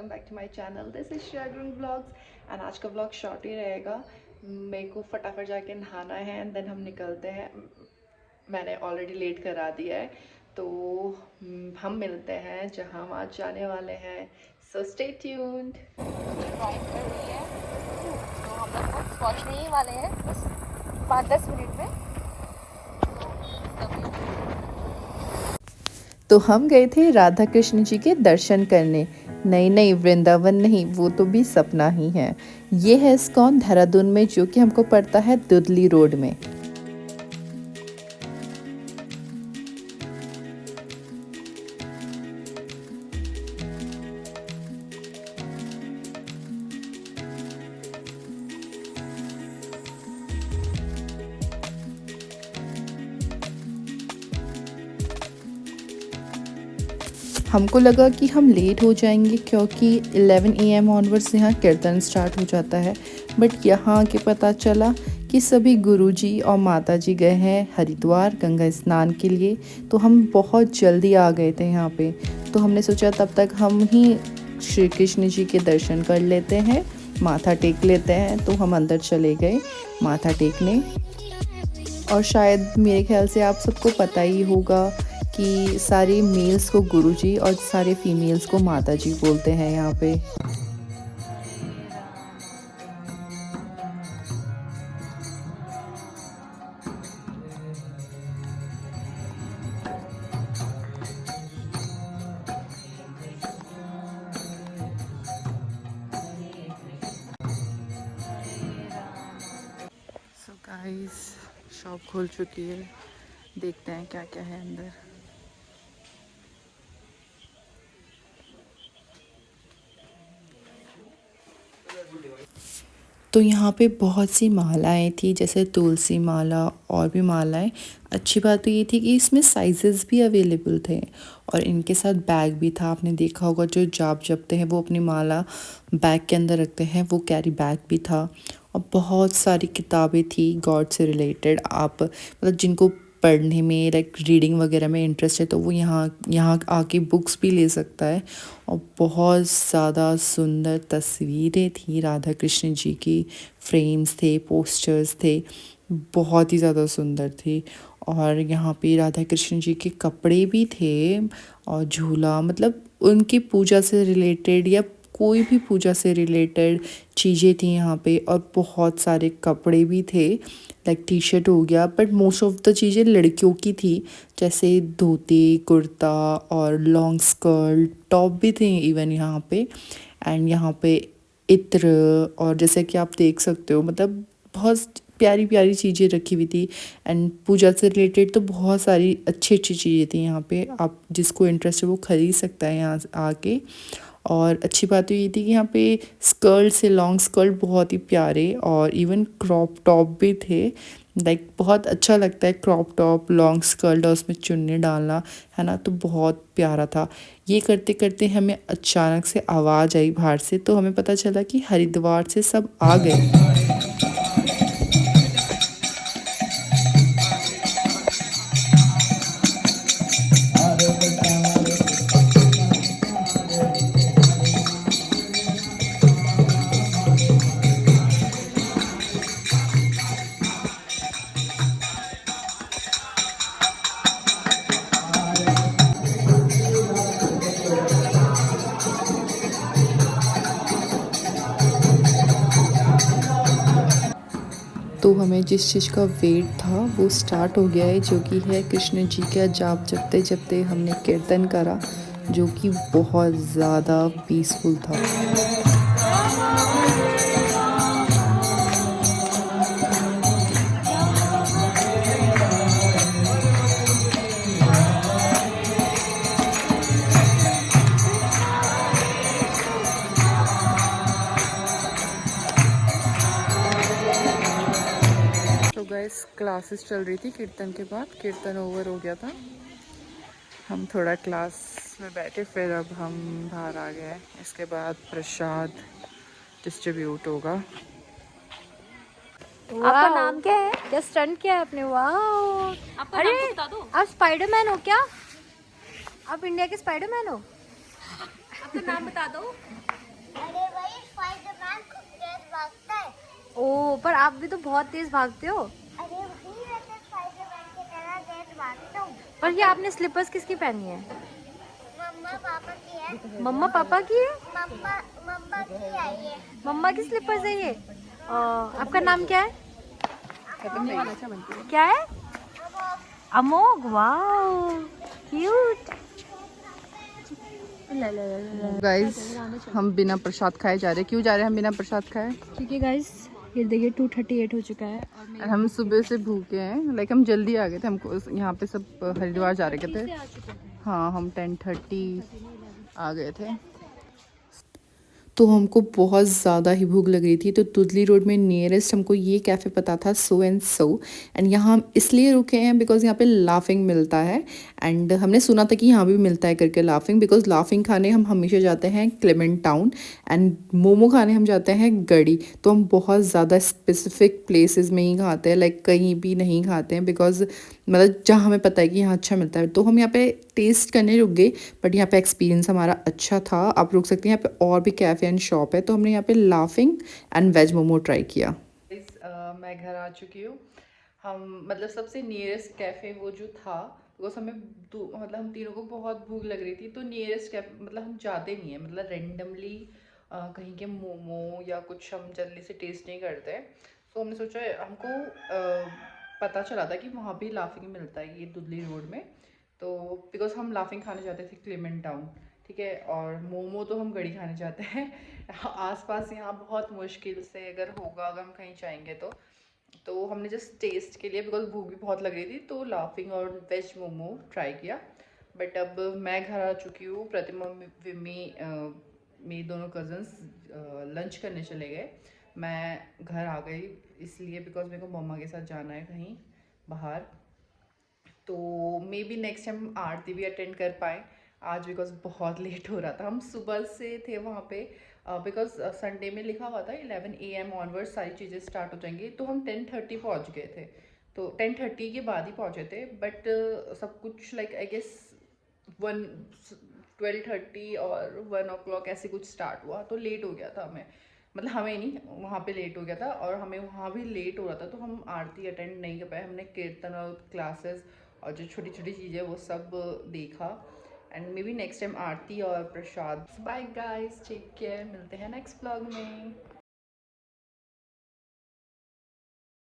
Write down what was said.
Welcome back to my channel. This is शेयरग्रीन blogs and आज का ब्लॉग शॉर्ट ही रहेगा। मेरे को फटाफट जाके नहाना है एंड देन हम निकलते हैं। मैंने ऑलरेडी लेट करा दिया है तो हम मिलते हैं जहां हम आज जाने वाले हैं। So stay tuned. ड्राइव कर रही है तो हम लोग बस पहुंचने ही वाले हैं बस 5-10 मिनट में। तो हम गए थे राधा कृष्ण जी के दर्शन करने। नहीं वृंदावन नहीं, वो तो भी सपना ही है। ये है इस्कॉन देहरादून में, जो कि हमको पड़ता है दुधली रोड में। हमको लगा कि हम लेट हो जाएंगे क्योंकि 11 AM ऑनवर्ड्स यहाँ कीर्तन स्टार्ट हो जाता है, बट यहाँ आके पता चला कि सभी गुरुजी और माताजी गए हैं हरिद्वार गंगा स्नान के लिए। तो हम बहुत जल्दी आ गए थे यहाँ पे, तो हमने सोचा तब तक हम ही श्री कृष्ण जी के दर्शन कर लेते हैं, माथा टेक लेते हैं। तो हम अंदर चले गए माथा टेकने। और शायद मेरे ख्याल से आप सबको पता ही होगा कि सारे मेल्स को गुरुजी और सारे फीमेल्स को माताजी बोलते हैं यहाँ पे। सो गाइस, शॉप खुल चुकी है, देखते हैं क्या क्या है अंदर। तो यहाँ पे बहुत सी मालाएं थी, जैसे तुलसी माला और भी मालाएं। अच्छी बात तो ये थी कि इसमें साइजेस भी अवेलेबल थे और इनके साथ बैग भी था। आपने देखा होगा जो जाप जपते हैं वो अपनी माला बैग के अंदर रखते हैं, वो कैरी बैग भी था। और बहुत सारी किताबें थी गॉड से रिलेटेड। आप मतलब जिनको पढ़ने में लाइक रीडिंग वगैरह में इंटरेस्ट है तो वो यहाँ आके बुक्स भी ले सकता है। और बहुत ज़्यादा सुंदर तस्वीरें थी राधा कृष्ण जी की, फ्रेम्स थे, पोस्टर्स थे, बहुत ही ज़्यादा सुंदर थी। और यहाँ पे राधा कृष्ण जी के कपड़े भी थे और झूला, मतलब उनकी पूजा से रिलेटेड या कोई भी पूजा से रिलेटेड चीज़ें थी यहाँ पे। और बहुत सारे कपड़े भी थे, लाइक टी शर्ट हो गया, बट मोस्ट ऑफ द चीज़ें लड़कियों की थी, जैसे धोती कुर्ता और लॉन्ग स्कर्ट टॉप भी थे इवन यहाँ पे। एंड यहाँ पे इत्र, और जैसे कि आप देख सकते हो मतलब बहुत प्यारी प्यारी चीज़ें रखी हुई थी। एंड पूजा से रिलेटेड तो बहुत सारी अच्छी अच्छी चीज़ें थी यहाँ पे। आप जिसको इंटरेस्ट है वो ख़रीद सकता है यहाँ आके। और अच्छी बात तो ये थी कि यहाँ पे स्कर्ट से लॉन्ग स्कर्ट बहुत ही प्यारे, और इवन क्रॉप टॉप भी थे। लाइक बहुत अच्छा लगता है क्रॉप टॉप लॉन्ग स्कर्ट और उसमें चुन्नी डालना, है ना, तो बहुत प्यारा था। ये करते करते हमें अचानक से आवाज़ आई बाहर से, तो हमें पता चला कि हरिद्वार से सब आ गए। तो हमें जिस चीज़ का वेट था वो स्टार्ट हो गया है, जो कि है कृष्ण जी का जाप जपते जपते हमने कीर्तन करा, जो कि बहुत ज़्यादा पीसफुल था। तो गाइस, क्लासेस चल रही थी कीर्तन के बाद, कीर्तन ओवर हो गया था, हम थोड़ा क्लास में बैठे, फिर अब हम बाहर आ गए। इसके बाद प्रसाद डिस्ट्रीब्यूट होगा। आपका नाम क्या है? जस्ट स्टंट किया है आपने, वाह। अरे आप स्पाइडरमैन हो क्या? आप इंडिया के स्पाइडरमैन हो? आपका नाम बता दो। ओ, पर आप भी तो बहुत तेज भागते हो। अरे वही मैं तो स्पाइडरमैन की तरह तेज भागता हूँ। पर ये आपने स्लीपर्स किसकी पहनी है? मम्मा पापा की है। मम्मा पापा की है? मम्मा मम्मा की है ये। मम्मा की स्लीपर्स है ये? आपका नाम क्या है? क्या है? अमोघ, वाओ क्यूट। गाइस हम बिना प्रसाद खाए जा रहे हैं। क्यों जा रहे हैं हम बिना प्रसाद खाए? क्योंकि गाइस ये देखिए 2:38 हो चुका है और और हम सुबह से भूखे हैं। लाइक हम जल्दी आ गए थे, हमको यहाँ पे सब हरिद्वार जा रहे थे। हाँ हम 10:30 आ गए थे। तो हमको बहुत ज़्यादा ही भूख लग रही थी, तो तुदली रोड में नियरेस्ट हमको ये कैफ़े पता था, सो एंड सो। एंड यहाँ हम इसलिए रुके हैं बिकॉज़ यहाँ पे लाफिंग मिलता है। एंड हमने सुना था कि यहाँ भी मिलता है करके लाफिंग, बिकॉज़ लाफिंग खाने हम हमेशा जाते हैं क्लेमेंट टाउन एंड मोमो खाने हम जाते हैं गढ़ी। तो हम बहुत ज़्यादा स्पेसिफिक प्लेसेस में ही खाते हैं, लाइक कहीं भी नहीं खाते हैं, बिकॉज़ मतलब जहाँ हमें पता है कि यहाँ अच्छा मिलता है। तो हम यहाँ पे टेस्ट करने रुक गए, बट यहाँ पे एक्सपीरियंस हमारा अच्छा था। आप रुक सकते हैं, यहाँ पे और भी कैफ़े एंड शॉप है। तो हमने यहाँ पे laphing and veg momo try किया। मैं घर आ चुकी हूँ। हम मतलब सबसे नियरेस्ट कैफ़े वो जो था, बिकॉज हमें मतलब हम तीनों को बहुत भूख लग रही थी, तो नियरेस्ट कैफ़े मतलब हम जाते नहीं हैं, मतलब रेंडमली कहीं के मोमो या कुछ हम जल्दी से टेस्ट नहीं करते। तो हमने सोचा हमको पता चला था कि वहाँ भी लाफिंग मिलता है ये दुधली रोड में। तो बिकॉज हम लाफिंग खाने जाते थे क्लेमेंट टाउन, ठीक है, और मोमो तो हम गढ़ी खाने जाते हैं। आसपास यहाँ बहुत मुश्किल से अगर होगा, अगर हम कहीं जाएंगे तो हमने जस्ट टेस्ट के लिए, बिकॉज भूख भी बहुत लग रही थी, तो लाफिंग और वेज मोमो ट्राई किया। बट अब मैं घर आ चुकी हूँ। प्रतिमा विमी मेरी दोनों कज़न्स लंच करने चले गए। मैं घर आ गई इसलिए बिकॉज मेरे को मम्मा के साथ जाना है कहीं बाहर। तो मे बी नेक्स्ट टाइम आरती भी अटेंड कर पाए आज, बिकॉज बहुत लेट हो रहा था। हम सुबह से थे वहाँ पे, बिकॉज संडे में लिखा हुआ था 11 AM ऑनवर्ड सारी चीज़ें स्टार्ट हो जाएंगी। तो हम 10:30 पहुँच गए थे, तो 10:30 के बाद ही पहुँचे थे। बट सब कुछ लाइक आई गेस 12:30 और 1 o'clock ऐसे कुछ स्टार्ट हुआ, तो लेट हो गया था हमें, मतलब हमें नहीं, वहाँ पे लेट हो गया था और हमें वहाँ भी लेट हो रहा था। तो हम आरती अटेंड नहीं कर पाए। हमने कीर्तन और क्लासेस और जो छोटी छोटी चीज़ें वो सब देखा। And maybe next time Aarti और प्रसाद। बाय गाइस, टेक केयर, मिलते हैं नेक्स्ट ब्लॉग में।